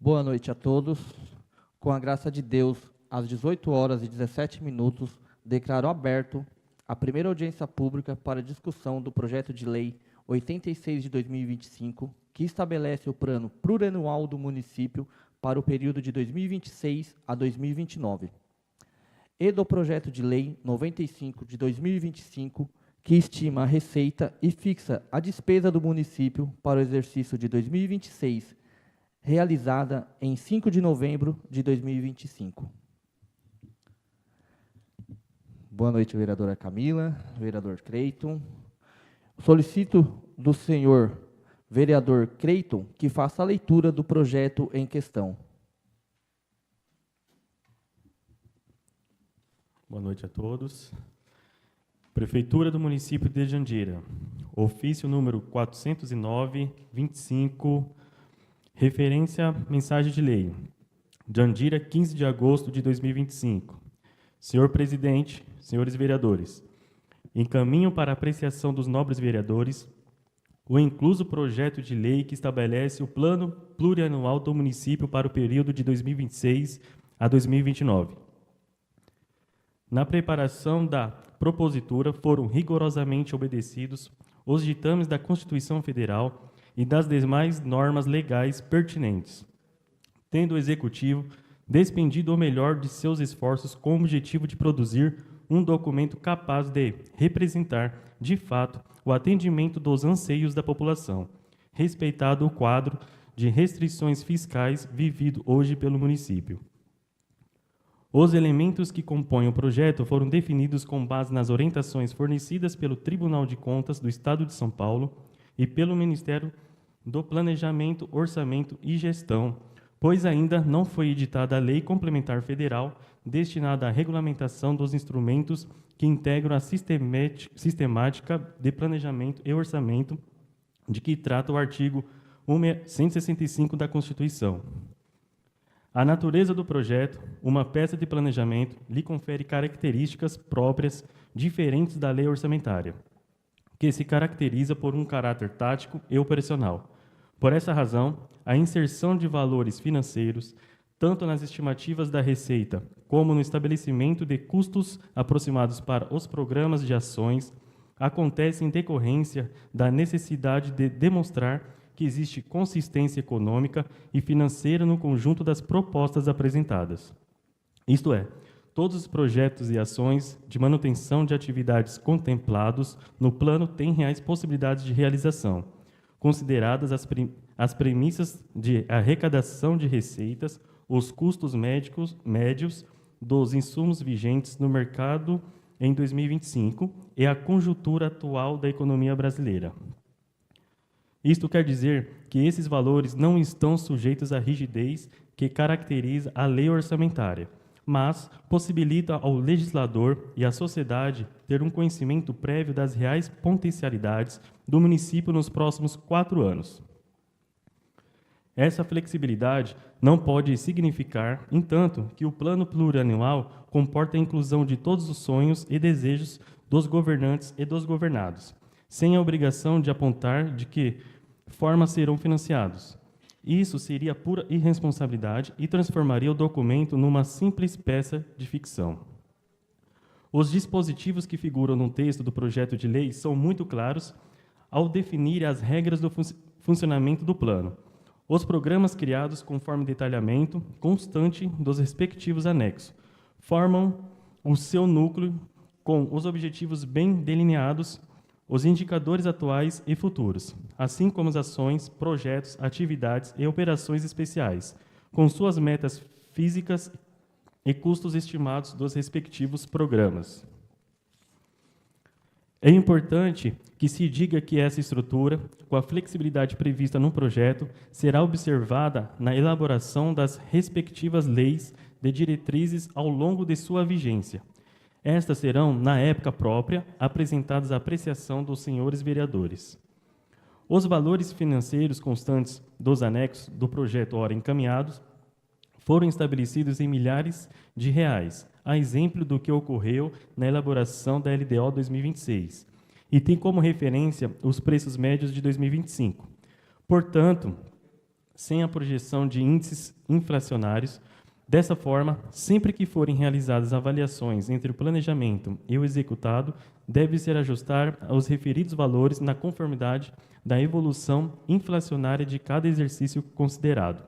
Boa noite a todos. Com a graça de Deus, às 18h17, declaro aberto a primeira audiência pública para discussão do projeto de lei 86 de 2025, que estabelece o plano plurianual do município para o período de 2026 a 2029, e do projeto de lei 95 de 2025, que estima a receita e fixa a despesa do município para o exercício de 2026, realizada em 5 de novembro de 2025. Boa noite, vereadora Camila, vereador Creiton. Solicito do senhor vereador Creiton que faça a leitura do projeto em questão. Boa noite a todos. Prefeitura do município de Jandira, ofício número 409/25, referência mensagem de lei. Jandira, 15 de agosto de 2025. Senhor presidente, senhores vereadores, encaminho para apreciação dos nobres vereadores o incluso projeto de lei que estabelece o plano plurianual do município para o período de 2026 a 2029. Na preparação da propositura foram rigorosamente obedecidos os ditames da Constituição Federal e das demais normas legais pertinentes, tendo o Executivo despendido o melhor de seus esforços com o objetivo de produzir um documento capaz de representar, de fato, o atendimento dos anseios da população, respeitado o quadro de restrições fiscais vivido hoje pelo município. Os elementos que compõem o projeto foram definidos com base nas orientações fornecidas pelo Tribunal de Contas do Estado de São Paulo e pelo Ministério do Planejamento, Orçamento e Gestão, pois ainda não foi editada a Lei Complementar Federal destinada à regulamentação dos instrumentos que integram a sistemática de planejamento e orçamento, de que trata o artigo 165 da Constituição. A natureza do projeto, uma peça de planejamento, lhe confere características próprias diferentes da lei orçamentária, que se caracteriza por um caráter tático e operacional. Por essa razão, a inserção de valores financeiros, tanto nas estimativas da receita como no estabelecimento de custos aproximados para os programas de ações, acontece em decorrência da necessidade de demonstrar que existe consistência econômica e financeira no conjunto das propostas apresentadas. Isto é, todos os projetos e ações de manutenção de atividades contemplados no plano têm reais possibilidades de realização, consideradas as premissas de arrecadação de receitas, os custos médios dos insumos vigentes no mercado em 2025 e a conjuntura atual da economia brasileira. Isto quer dizer que esses valores não estão sujeitos à rigidez que caracteriza a lei orçamentária, mas possibilita ao legislador e à sociedade ter um conhecimento prévio das reais potencialidades do município nos próximos 4 anos. Essa flexibilidade não pode significar, entanto, que o plano plurianual comporta a inclusão de todos os sonhos e desejos dos governantes e dos governados, sem a obrigação de apontar de que forma serão financiados. Isso seria pura irresponsabilidade e transformaria o documento numa simples peça de ficção. Os dispositivos que figuram no texto do projeto de lei são muito claros ao definir as regras do funcionamento do plano. Os programas criados conforme detalhamento constante dos respectivos anexos formam o seu núcleo com os objetivos bem delineados, os indicadores atuais e futuros, assim como as ações, projetos, atividades e operações especiais, com suas metas físicas e custos estimados dos respectivos programas. É importante que se diga que essa estrutura, com a flexibilidade prevista no projeto, será observada na elaboração das respectivas leis de diretrizes ao longo de sua vigência. Estas serão, na época própria, apresentadas à apreciação dos senhores vereadores. Os valores financeiros constantes dos anexos do projeto ora encaminhados foram estabelecidos em milhares de reais, a exemplo do que ocorreu na elaboração da LDO 2026, e tem como referência os preços médios de 2025. Portanto, sem a projeção de índices inflacionários. Dessa forma, sempre que forem realizadas avaliações entre o planejamento e o executado, deve-se ajustar os referidos valores na conformidade da evolução inflacionária de cada exercício considerado.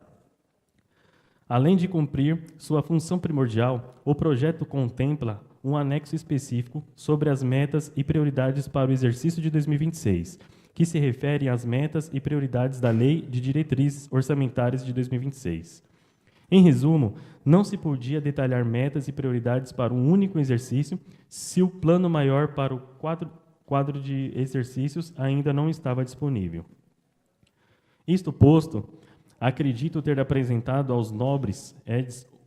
Além de cumprir sua função primordial, o projeto contempla um anexo específico sobre as metas e prioridades para o exercício de 2026, que se refere às metas e prioridades da Lei de Diretrizes Orçamentárias de 2026. Em resumo, não se podia detalhar metas e prioridades para um único exercício se o plano maior para o quadro de exercícios ainda não estava disponível. Isto posto, acredito ter apresentado aos nobres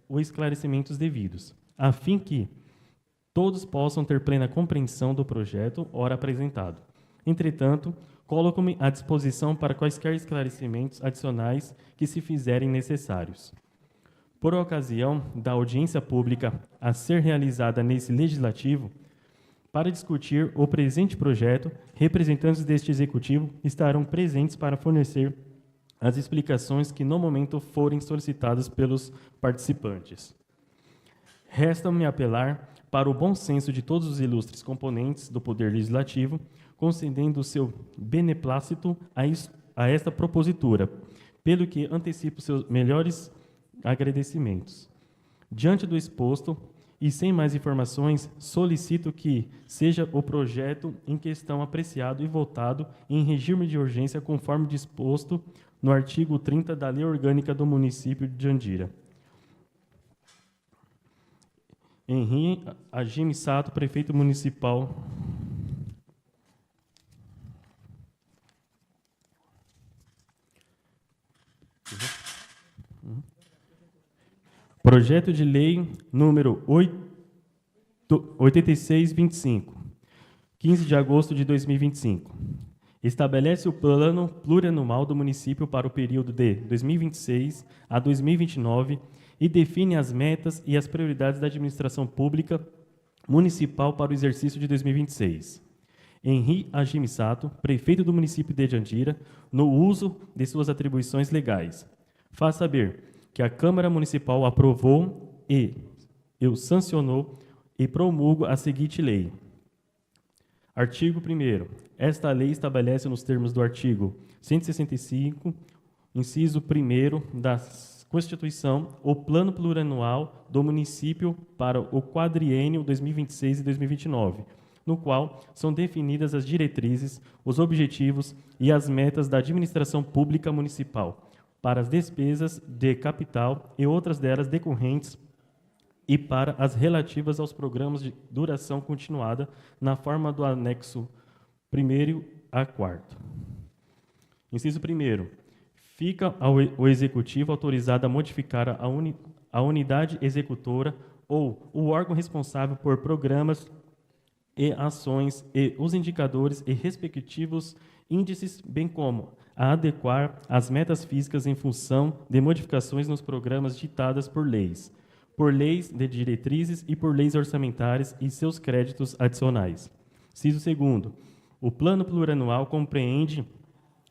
os esclarecimentos devidos, a fim que todos possam ter plena compreensão do projeto ora apresentado. Entretanto, coloco-me à disposição para quaisquer esclarecimentos adicionais que se fizerem necessários. Por ocasião da audiência pública a ser realizada nesse legislativo, para discutir o presente projeto, representantes deste executivo estarão presentes para fornecer as explicações que no momento forem solicitadas pelos participantes. Resta-me apelar para o bom senso de todos os ilustres componentes do Poder Legislativo, concedendo o seu beneplácito a esta propositura, pelo que antecipo seus melhores agradecimentos. Diante do exposto, e sem mais informações, solicito que seja o projeto em questão apreciado e votado em regime de urgência conforme disposto no artigo 30 da Lei Orgânica do Município de Jandira. Henri Agime Sato, Prefeito Municipal. Projeto de Lei número 8625, 15 de agosto de 2025. Estabelece o plano plurianual do município para o período de 2026 a 2029 e define as metas e as prioridades da administração pública municipal para o exercício de 2026. Henri Agime Sato, prefeito do município de Jandira, no uso de suas atribuições legais. Faz saber que a Câmara Municipal aprovou e eu sancionou e promulgo a seguinte lei. Artigo 1º. Esta lei estabelece nos termos do artigo 165, inciso 1º da Constituição, o Plano Plurianual do município para o quadriênio 2026 e 2029, no qual são definidas as diretrizes, os objetivos e as metas da administração pública municipal, para as despesas de capital e outras delas decorrentes e para as relativas aos programas de duração continuada na forma do anexo 1º a 4º. Inciso 1º. Fica o Executivo autorizado a modificar a unidade executora ou o órgão responsável por programas e ações e os indicadores e respectivos índices, bem como a adequar as metas físicas em função de modificações nos programas ditadas por leis de diretrizes e por leis orçamentárias e seus créditos adicionais. Inciso 2º. O plano plurianual compreende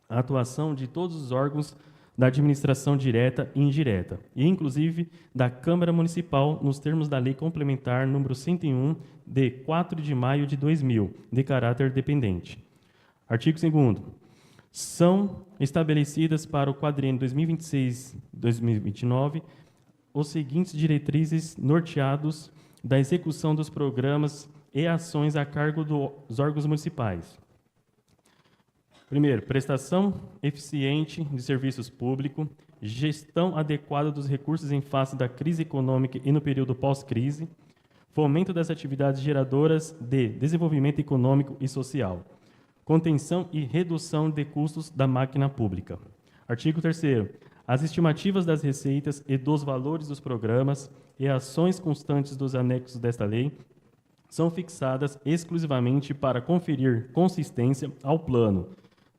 a atuação de todos os órgãos da administração direta e indireta, e inclusive da Câmara Municipal, nos termos da Lei Complementar número 101, de 4 de maio de 2000, de caráter dependente. Artigo 2º. São estabelecidas para o quadriênio 2026-2029 os seguintes diretrizes norteados da execução dos programas e ações a cargo dos órgãos municipais. Primeiro, prestação eficiente de serviços públicos, gestão adequada dos recursos em face da crise econômica e no período pós-crise, fomento das atividades geradoras de desenvolvimento econômico e social, contenção e redução de custos da máquina pública. Artigo 3º. As estimativas das receitas e dos valores dos programas e ações constantes dos anexos desta lei são fixadas exclusivamente para conferir consistência ao plano,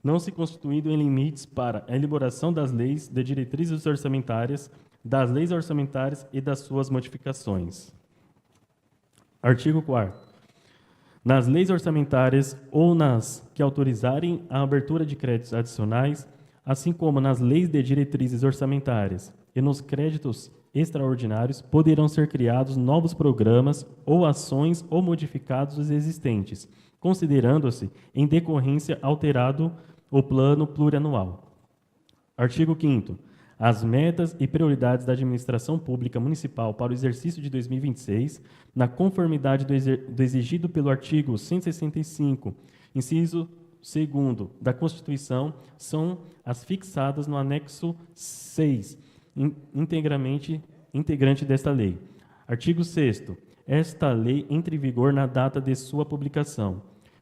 não se constituindo em limites para a elaboração das leis de diretrizes orçamentárias, das leis orçamentárias e das suas modificações. Artigo 4º. Nas leis orçamentárias ou nas que autorizarem a abertura de créditos adicionais, assim como nas leis de diretrizes orçamentárias e nos créditos extraordinários, poderão ser criados novos programas ou ações ou modificados os existentes, considerando-se em decorrência alterado o plano plurianual. Artigo 5º. As metas e prioridades da administração pública municipal para o exercício de 2026, na conformidade do exigido pelo artigo 165, inciso 2º da Constituição, são as fixadas no anexo 6, integrante desta lei. Artigo 6º. Esta lei entra em vigor na data de sua publicação.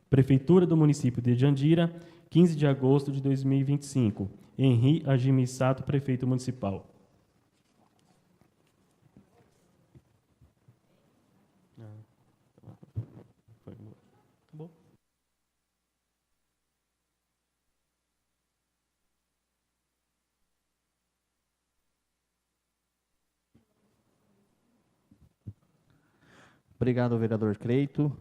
Prefeitura do município de Jandira, 15 de agosto de 2025. Henri Agimi Sato, prefeito municipal. Obrigado, vereador Creito.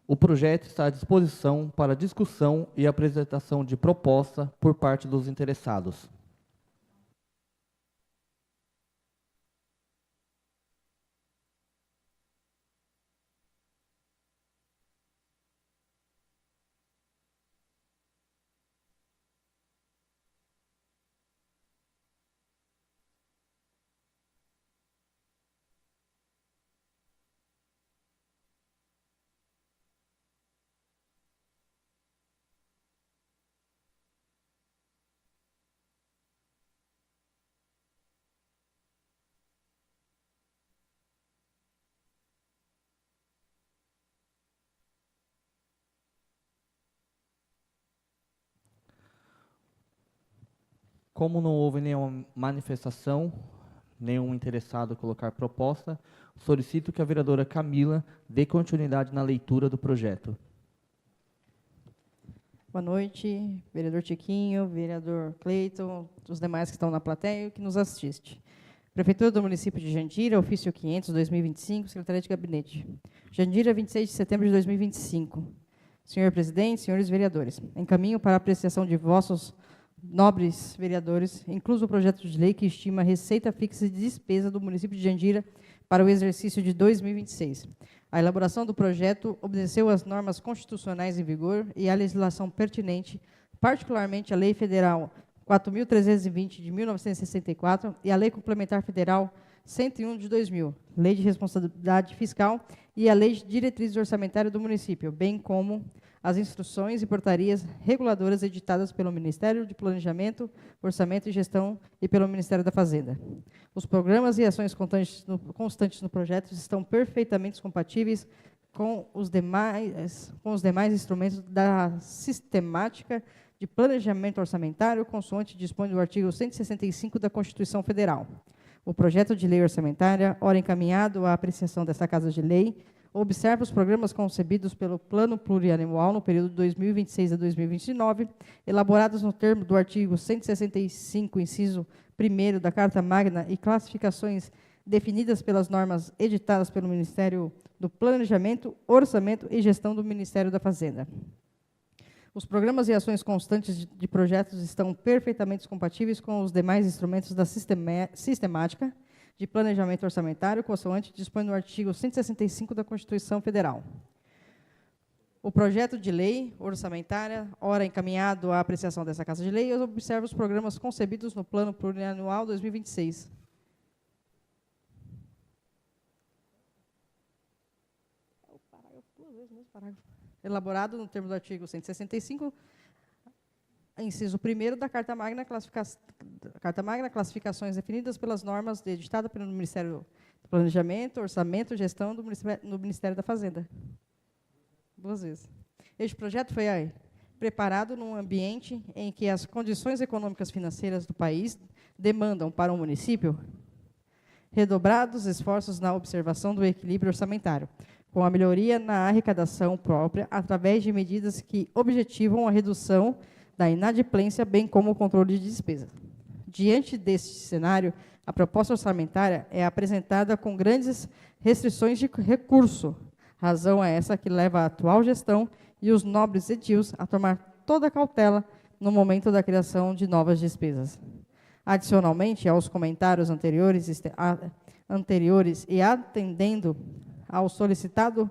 O projeto está à disposição para discussão e apresentação de proposta por parte dos interessados. Como não houve nenhuma manifestação, nenhum interessado em colocar proposta, solicito que a vereadora Camila dê continuidade na leitura do projeto. Boa noite, vereador Tiquinho, vereador Cleiton, os demais que estão na plateia e que nos assiste. Prefeitura do município de Jandira, ofício 500, 2025, Secretaria de Gabinete. Jandira, 26 de setembro de 2025. Senhor presidente, senhores vereadores, encaminho para apreciação de vossos nobres vereadores, incluso o projeto de lei que estima a receita fixa de despesa do município de Jandira para o exercício de 2026. A elaboração do projeto obedeceu às normas constitucionais em vigor e à legislação pertinente, particularmente a Lei Federal 4.320 de 1964 e a Lei Complementar Federal 101 de 2000, Lei de Responsabilidade Fiscal e a Lei de Diretrizes Orçamentárias do município, bem como as instruções e portarias reguladoras editadas pelo Ministério de Planejamento, Orçamento e Gestão e pelo Ministério da Fazenda. Os programas e ações constantes no projeto estão perfeitamente compatíveis com os demais instrumentos da sistemática de planejamento orçamentário, consoante dispõe do artigo 165 da Constituição Federal. O projeto de lei orçamentária, ora encaminhado à apreciação desta Casa de Lei, observa os programas concebidos pelo Plano Plurianual no período de 2026 a 2029, elaborados no termo do artigo 165, inciso 1º da Carta Magna e classificações definidas pelas normas editadas pelo Ministério do Planejamento, Orçamento e Gestão do Ministério da Fazenda. Os programas e ações constantes de projetos estão perfeitamente compatíveis com os demais instrumentos da sistemática de planejamento orçamentário, consoante dispõe no artigo 165 da Constituição Federal. O projeto de lei orçamentária, ora encaminhado à apreciação dessa Casa de Lei, observa os programas concebidos no Plano Plurianual 2026. Elaborado no termo do artigo 165, inciso 1º da Carta Magna, classificações definidas pelas normas editadas pelo Ministério do Planejamento, Orçamento e Gestão do Ministério da Fazenda. 2 vezes. Este projeto foi preparado num ambiente em que as condições econômicas financeiras do país demandam para o município redobrados esforços na observação do equilíbrio orçamentário, com a melhoria na arrecadação própria, através de medidas que objetivam a redução da inadimplência, bem como o controle de despesa. Diante deste cenário, a proposta orçamentária é apresentada com grandes restrições de recurso, razão é essa que leva a atual gestão e os nobres ediles a tomar toda a cautela no momento da criação de novas despesas. Adicionalmente, aos comentários anteriores e atendendo ao solicitado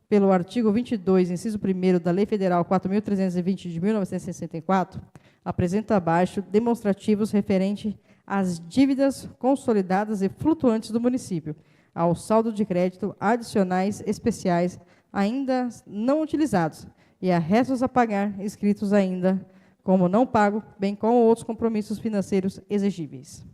pelo artigo 22, inciso 1º da Lei Federal 4.320 de 1964, apresento abaixo demonstrativos referente às dívidas consolidadas e flutuantes do município, ao saldo de crédito adicionais especiais ainda não utilizados e a restos a pagar inscritos ainda como não pago, bem como outros compromissos financeiros exigíveis.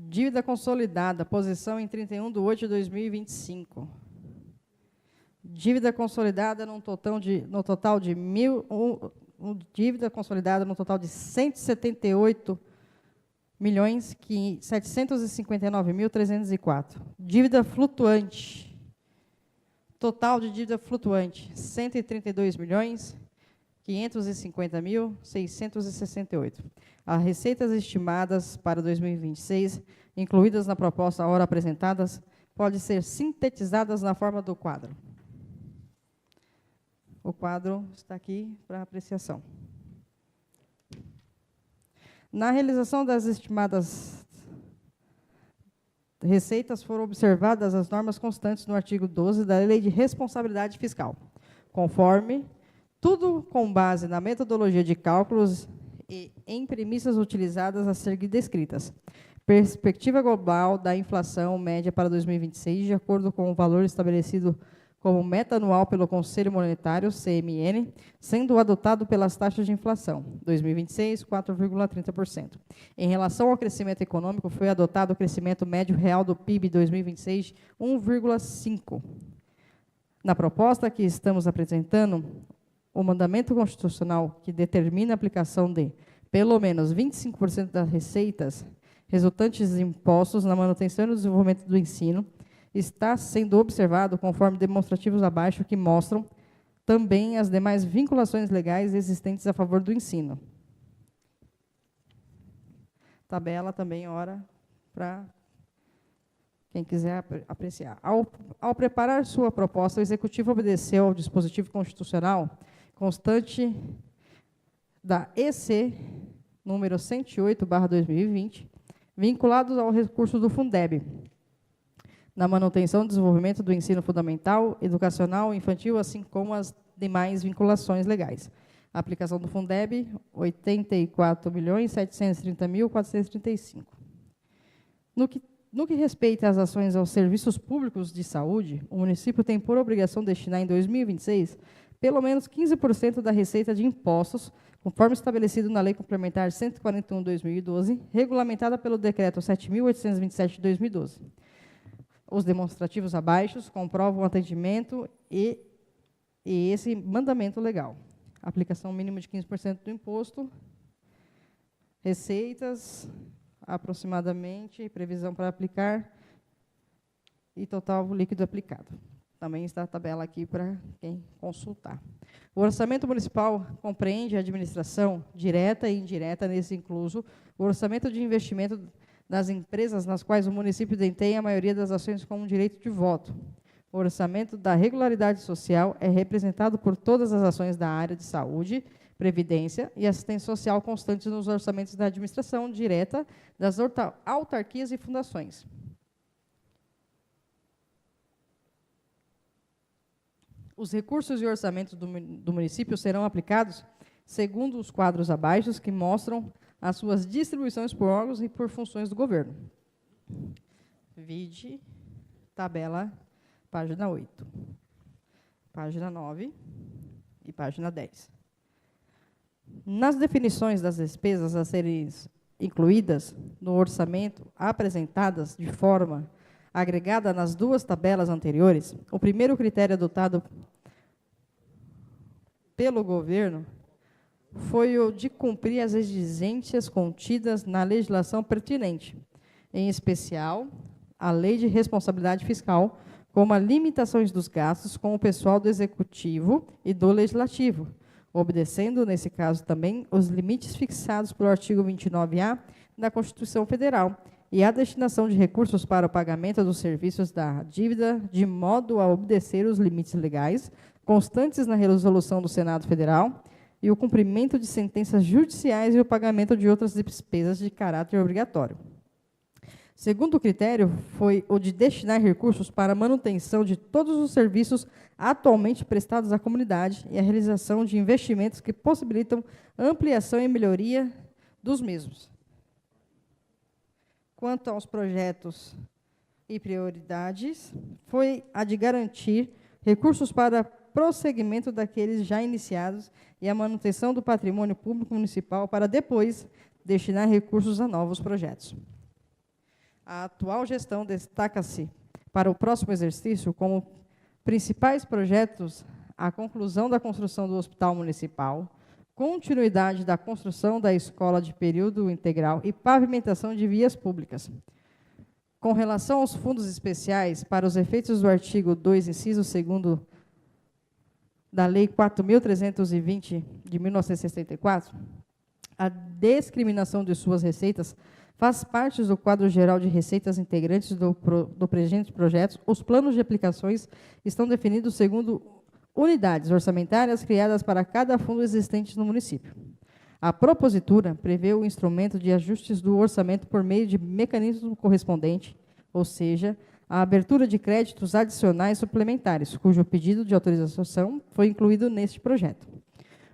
Dívida consolidada, posição em 31/8/2025. Dívida consolidada no total de dívida consolidada no total de 178.759.304. Dívida flutuante. Total de dívida flutuante, 132.550.668. As receitas estimadas para 2026, incluídas na proposta ora apresentadas, podem ser sintetizadas na forma do quadro. O quadro está aqui para apreciação. Na realização das estimadas receitas, foram observadas as normas constantes no artigo 12 da Lei de Responsabilidade Fiscal, conforme tudo com base na metodologia de cálculos e em premissas utilizadas a seguir descritas. Perspectiva global da inflação média para 2026, de acordo com o valor estabelecido como meta anual pelo Conselho Monetário, CMN, sendo adotado pelas taxas de inflação. 2026, 4,30%. Em relação ao crescimento econômico, foi adotado o crescimento médio real do PIB 2026, 1,5%. Na proposta que estamos apresentando, o mandamento constitucional que determina a aplicação de pelo menos 25% das receitas resultantes de impostos na manutenção e no desenvolvimento do ensino está sendo observado conforme demonstrativos abaixo que mostram também as demais vinculações legais existentes a favor do ensino. Tabela também, ora, para quem quiser apreciar. Ao preparar sua proposta, o Executivo obedeceu ao dispositivo constitucional constante da EC, número 108/2020, vinculados ao recurso do Fundeb, na manutenção e desenvolvimento do ensino fundamental, educacional e infantil, assim como as demais vinculações legais. A aplicação do Fundeb, R$ 84.730.435. No que respeita às ações aos serviços públicos de saúde, o município tem por obrigação destinar em 2026 pelo menos 15% da receita de impostos, conforme estabelecido na Lei Complementar 141/2012, regulamentada pelo Decreto 7.827 de 2012. Os demonstrativos abaixo comprovam o atendimento e esse mandamento legal. Aplicação mínima de 15% do imposto, receitas, aproximadamente, previsão para aplicar e total líquido aplicado. Também está a tabela aqui para quem consultar. O orçamento municipal compreende a administração direta e indireta, nesse incluso o orçamento de investimento das empresas nas quais o município detém a maioria das ações com direito de voto. O orçamento da regularidade social é representado por todas as ações da área de saúde, previdência e assistência social constantes nos orçamentos da administração direta das autarquias e fundações. Os recursos e orçamentos do município serão aplicados segundo os quadros abaixo, que mostram as suas distribuições por órgãos e por funções do governo. Vide tabela, página 8, página 9 e página 10. Nas definições das despesas a serem incluídas no orçamento, apresentadas de forma agregada nas duas tabelas anteriores, o primeiro critério adotado pelo governo foi o de cumprir as exigências contidas na legislação pertinente, em especial a Lei de Responsabilidade Fiscal, como as limitações dos gastos com o pessoal do Executivo e do Legislativo, obedecendo, nesse caso também, os limites fixados pelo artigo 29A da Constituição Federal e a destinação de recursos para o pagamento dos serviços da dívida, de modo a obedecer os limites legais constantes na resolução do Senado Federal e o cumprimento de sentenças judiciais e o pagamento de outras despesas de caráter obrigatório. Segundo critério foi o de destinar recursos para a manutenção de todos os serviços atualmente prestados à comunidade e a realização de investimentos que possibilitam ampliação e melhoria dos mesmos. Quanto aos projetos e prioridades, foi a de garantir recursos para prosseguimento daqueles já iniciados e a manutenção do patrimônio público municipal para depois destinar recursos a novos projetos. A atual gestão destaca-se para o próximo exercício como principais projetos a conclusão da construção do Hospital Municipal, continuidade da construção da escola de período integral e pavimentação de vias públicas. Com relação aos fundos especiais, para os efeitos do artigo 2, inciso 2º da Lei 4.320, de 1964, a discriminação de suas receitas faz parte do quadro geral de receitas integrantes do presente projeto. Os planos de aplicações estão definidos segundo unidades orçamentárias criadas para cada fundo existente no município. A propositura prevê o instrumento de ajustes do orçamento por meio de mecanismo correspondente, ou seja, a abertura de créditos adicionais suplementares, cujo pedido de autorização foi incluído neste projeto.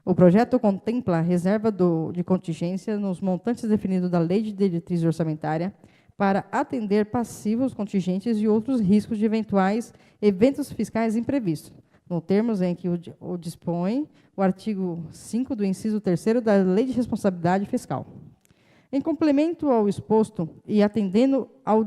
O projeto contempla a reserva de contingência nos montantes definidos da Lei de Diretriz Orçamentária para atender passivos contingentes e outros riscos de eventuais eventos fiscais imprevistos, nos termos em que o dispõe o artigo 5 do inciso 3º da Lei de Responsabilidade Fiscal. Em complemento ao exposto e atendendo ao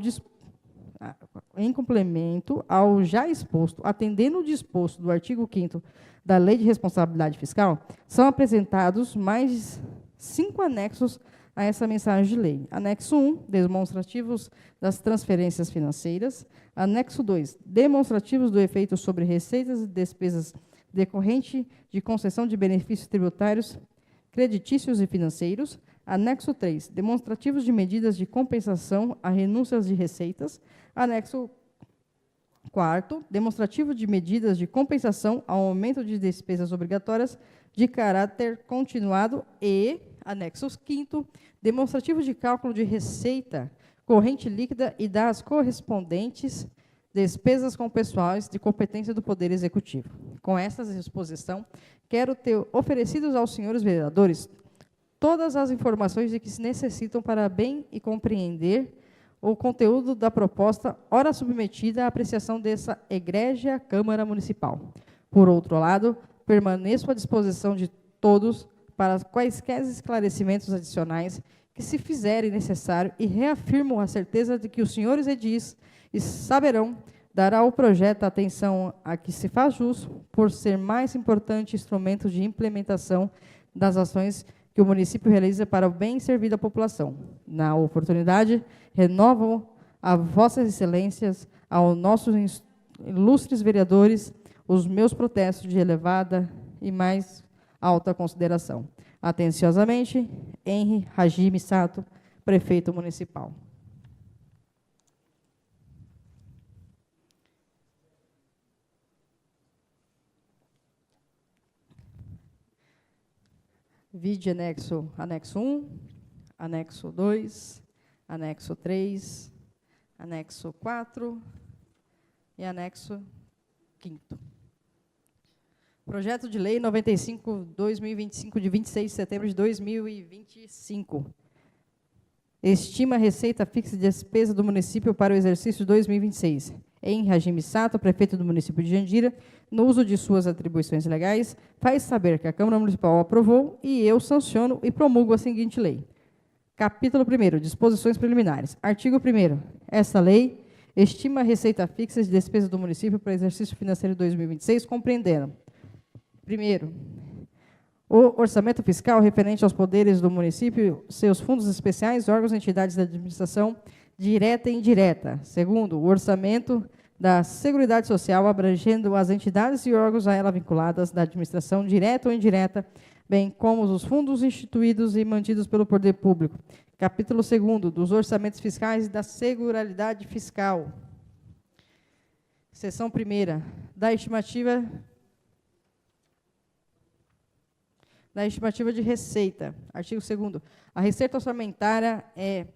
já exposto, atendendo o disposto do artigo 5º da Lei de Responsabilidade Fiscal, são apresentados mais 5 anexos a essa mensagem de lei. Anexo 1, demonstrativos das transferências financeiras. Anexo 2, demonstrativos do efeito sobre receitas e despesas decorrente de concessão de benefícios tributários, creditícios e financeiros. Anexo 3, demonstrativos de medidas de compensação a renúncias de receitas. Anexo 4, demonstrativo de medidas de compensação ao aumento de despesas obrigatórias de caráter continuado e, anexo 5, demonstrativo de cálculo de receita corrente líquida e das correspondentes despesas com pessoais de competência do Poder Executivo. Com essa exposição, quero ter oferecido aos senhores vereadores todas as informações de que se necessitam para bem e compreender o conteúdo da proposta, ora submetida à apreciação dessa egrégia Câmara Municipal. Por outro lado, permaneço à disposição de todos para quaisquer esclarecimentos adicionais que se fizerem necessário e reafirmo a certeza de que os senhores edis saberão dar ao projeto a atenção a que se faz jus, por ser mais importante instrumento de implementação das ações que o município realiza para o bem servir da população. Na oportunidade, renovo a vossas excelências, aos nossos ilustres vereadores, os meus protestos de elevada e mais alta consideração. Atenciosamente, Henri Hajime Sato, prefeito municipal. Vide anexo 1, anexo 2, anexo 3, anexo 4 e anexo 5º. Projeto de Lei 95/2025, de 26 de setembro de 2025. Estima a receita fixa e despesa do município para o exercício de 2026. Em Hajime Sato, prefeito do município de Jandira, no uso de suas atribuições legais, faz saber que a Câmara Municipal aprovou e eu sanciono e promulgo a seguinte lei. Capítulo 1º, disposições preliminares. Artigo 1º. Essa lei estima a receita fixa de despesa do município para o exercício financeiro de 2026, compreendendo: primeiro, o orçamento fiscal referente aos poderes do município, seus fundos especiais, órgãos e entidades da administração direta e indireta. Segundo, o orçamento da Seguridade Social, abrangendo as entidades e órgãos a ela vinculadas da administração direta ou indireta, bem como os fundos instituídos e mantidos pelo poder público. Capítulo 2º, dos orçamentos fiscais e da seguridade fiscal. Seção 1ª, da estimativa de receita. Artigo 2º. A receita orçamentária é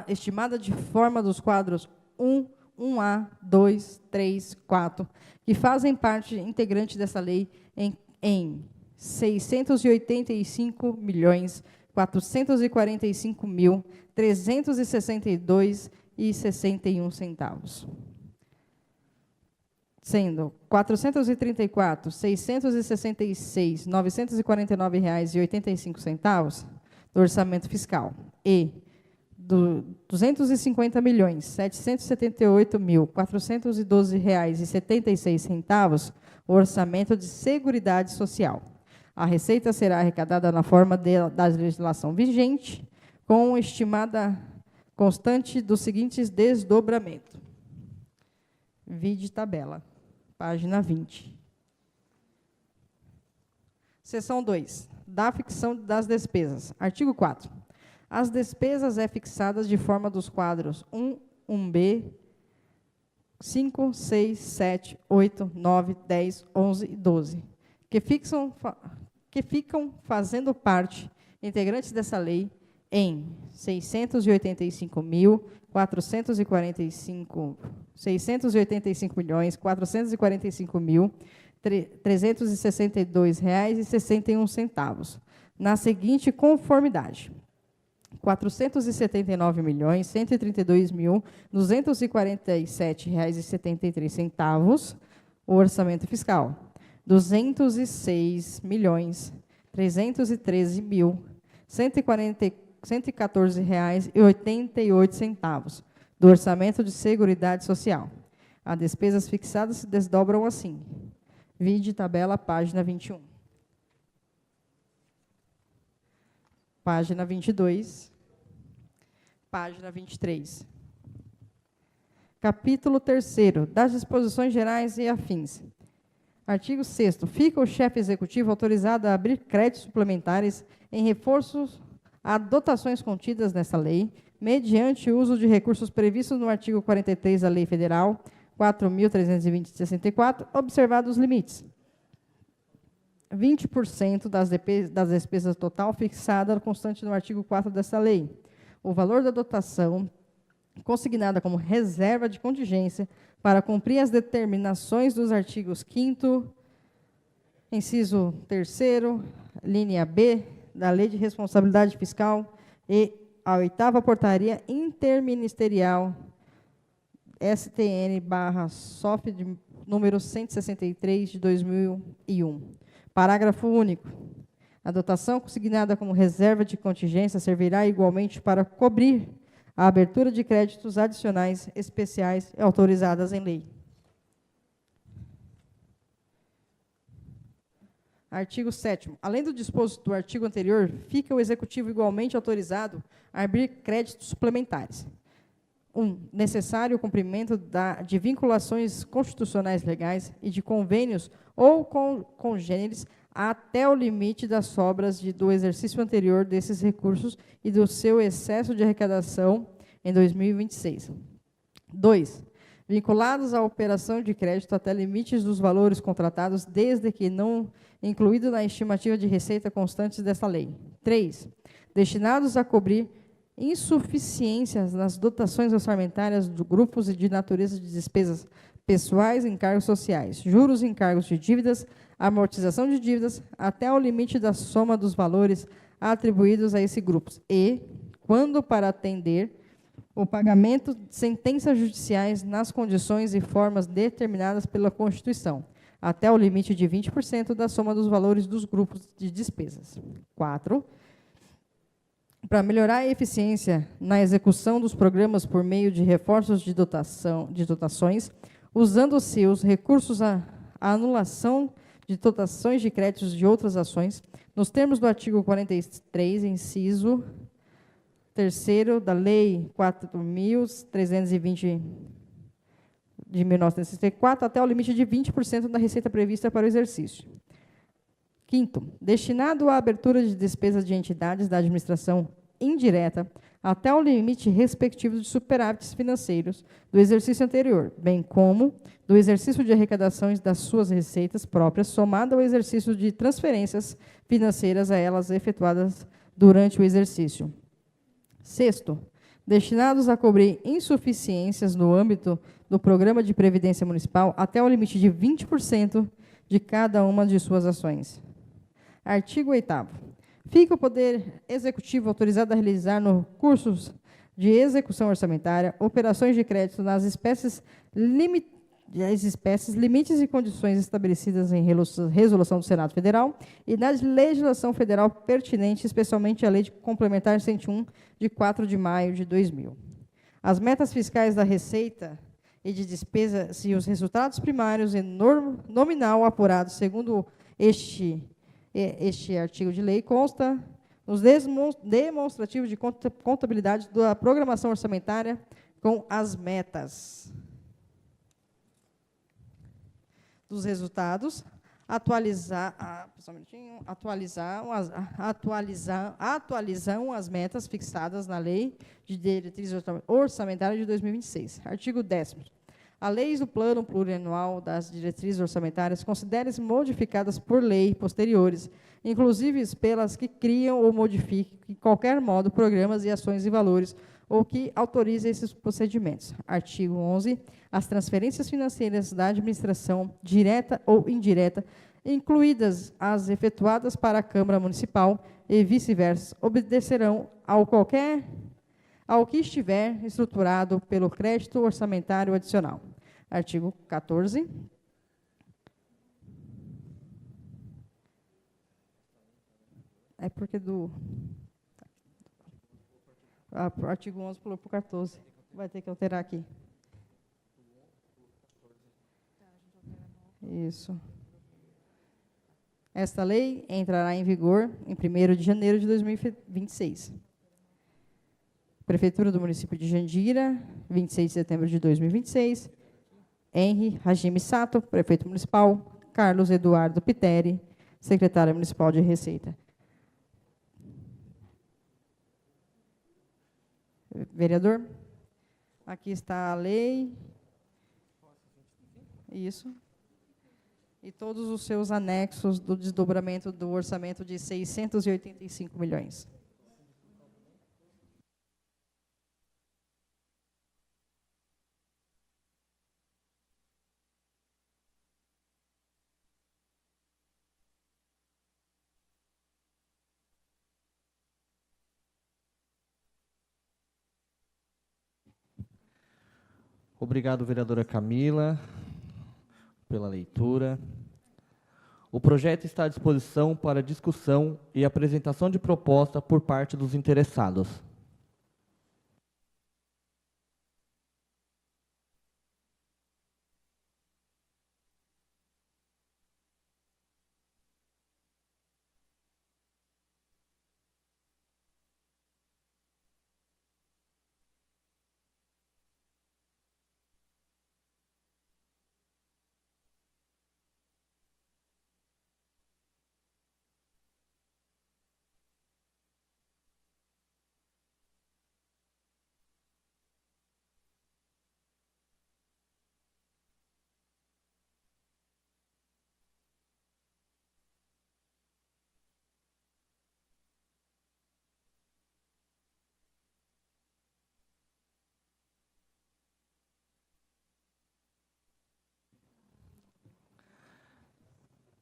estimada de forma dos quadros 1A, 2, 3, 4, que fazem parte integrante dessa lei em R$ 685.445.362,61, sendo R$ 434.666.949,85 do orçamento fiscal e R$ 250.778.412,76 o orçamento de Seguridade Social. A receita será arrecadada na forma da legislação vigente, com estimada constante dos seguintes desdobramentos. Vide tabela, página 20. Seção 2. Da ficção das despesas. Artigo 4. As despesas fixadas de forma dos quadros 1, 1B, 5, 6, 7, 8, 9, 10, 11 e 12, que ficam fazendo parte, integrantes dessa lei, em R$ 685.445.362,61, na seguinte conformidade: R$ 479.132.247,73 o orçamento fiscal, R$ 206.314.114,88 do orçamento de Seguridade Social. As despesas fixadas se desdobram assim. Vide tabela, página 21. Página 22. Página 23. Capítulo 3º, das disposições gerais e afins. Artigo 6º. Fica o chefe executivo autorizado a abrir créditos suplementares em reforços a dotações contidas nessa lei, mediante o uso de recursos previstos no artigo 43 da Lei Federal 4.320/64, observados os limites. 20% das despesas total fixada constante no artigo 4 dessa lei. O valor da dotação consignada como reserva de contingência para cumprir as determinações dos artigos 5º, inciso 3º, linha B, da Lei de Responsabilidade Fiscal e a 8ª Portaria Interministerial STN/SOF número 163 de 2001. Parágrafo único. A dotação consignada como reserva de contingência servirá igualmente para cobrir a abertura de créditos adicionais especiais autorizadas em lei. Artigo 7º. Além do disposto do artigo anterior, fica o Executivo igualmente autorizado a abrir créditos suplementares. 1. Necessário o cumprimento de vinculações constitucionais legais e de convênios ou congêneres até o limite das sobras do exercício anterior desses recursos e do seu excesso de arrecadação em 2026. 2. Vinculados à operação de crédito até limites dos valores contratados, desde que não incluído na estimativa de receita constantes dessa lei. 3. Destinados a cobrir insuficiências nas dotações orçamentárias de grupos e de natureza de despesas pessoais, encargos sociais, juros e encargos de dívidas, amortização de dívidas, até ao limite da soma dos valores atribuídos a esses grupos. E, quando para atender o pagamento de sentenças judiciais nas condições e formas determinadas pela Constituição, até o limite de 20% da soma dos valores dos grupos de despesas. 4. Para melhorar a eficiência na execução dos programas por meio de reforços de dotações, usando-se os recursos à anulação de dotações de créditos de outras ações, nos termos do artigo 43, inciso 3º da Lei 4.320, de 1964 até o limite de 20% da receita prevista para o exercício. Quinto, destinado à abertura de despesas de entidades da administração indireta até o limite respectivo de superávites financeiros do exercício anterior, bem como do exercício de arrecadações das suas receitas próprias, somado ao exercício de transferências financeiras a elas efetuadas durante o exercício. Sexto, destinados a cobrir insuficiências no âmbito do Programa de Previdência Municipal até o limite de 20% de cada uma de suas ações. Artigo 8º. Fica o Poder Executivo autorizado a realizar no cursos de execução orçamentária operações de crédito nas espécies, limites e condições estabelecidas em resolução do Senado Federal e na legislação federal pertinente, especialmente a Lei Complementar 101, de 4 de maio de 2000. As metas fiscais da receita e de despesas e os resultados primários e nominal apurados segundo este artigo de lei consta nos demonstrativos de contabilidade da programação orçamentária com as metas dos resultados, atualizam as metas fixadas na Lei de Diretriz Orçamentária de 2026. Artigo 10º. As leis do Plano Plurianual das Diretrizes Orçamentárias considerem-se modificadas por lei posteriores, inclusive pelas que criam ou modifiquem, de qualquer modo, programas e ações e valores, ou que autorizem esses procedimentos. Artigo 11. As transferências financeiras da administração, direta ou indireta, incluídas as efetuadas para a Câmara Municipal e vice-versa, obedecerão ao que estiver estruturado pelo crédito orçamentário adicional. Artigo 14. É porque o artigo 11 pulou para o 14. Vai ter que alterar aqui. Isso. Esta lei entrará em vigor em 1º de janeiro de 2026. Prefeitura do município de Jandira, 26 de setembro de 2026. Henri Hajime Sato, prefeito municipal. Carlos Eduardo Piteri, secretário municipal de Receita. Vereador, aqui está a lei. Isso. E todos os seus anexos do desdobramento do orçamento de 685 milhões. Obrigado, vereadora Camila, pela leitura. O projeto está à disposição para discussão e apresentação de proposta por parte dos interessados.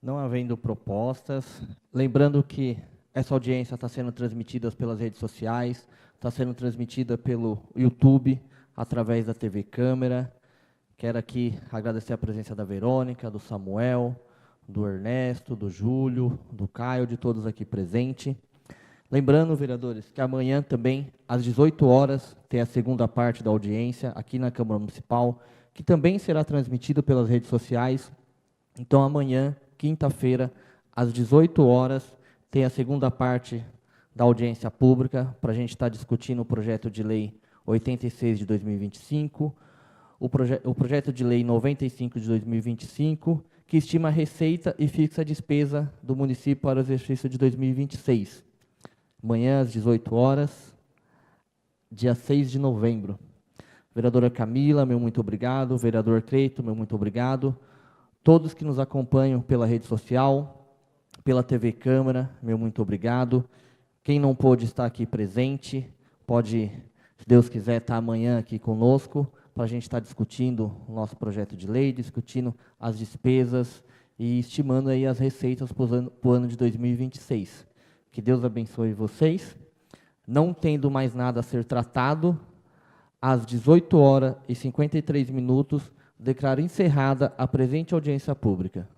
Não havendo propostas, lembrando que essa audiência está sendo transmitida pelas redes sociais, está sendo transmitida pelo YouTube, através da TV Câmara. Quero aqui agradecer a presença da Verônica, do Samuel, do Ernesto, do Júlio, do Caio, de todos aqui presentes. Lembrando, vereadores, que amanhã também, às 18 horas, tem a segunda parte da audiência aqui na Câmara Municipal, que também será transmitida pelas redes sociais. Então, amanhã, quinta-feira, às 18 horas, tem a segunda parte da audiência pública, para a gente estar discutindo o projeto de lei 86 de 2025, o projeto de lei 95 de 2025, que estima a receita e fixa a despesa do município para o exercício de 2026. Amanhã, às 18 horas, dia 6 de novembro. Vereadora Camila, meu muito obrigado. Vereador Cleito, meu muito obrigado. Todos que nos acompanham pela rede social, pela TV Câmara, meu muito obrigado. Quem não pôde estar aqui presente, pode, se Deus quiser, estar amanhã aqui conosco, para a gente estar discutindo o nosso projeto de lei, discutindo as despesas e estimando aí as receitas para o ano de 2026. Que Deus abençoe vocês. Não tendo mais nada a ser tratado, às 18 horas e 53 minutos, declaro encerrada a presente audiência pública.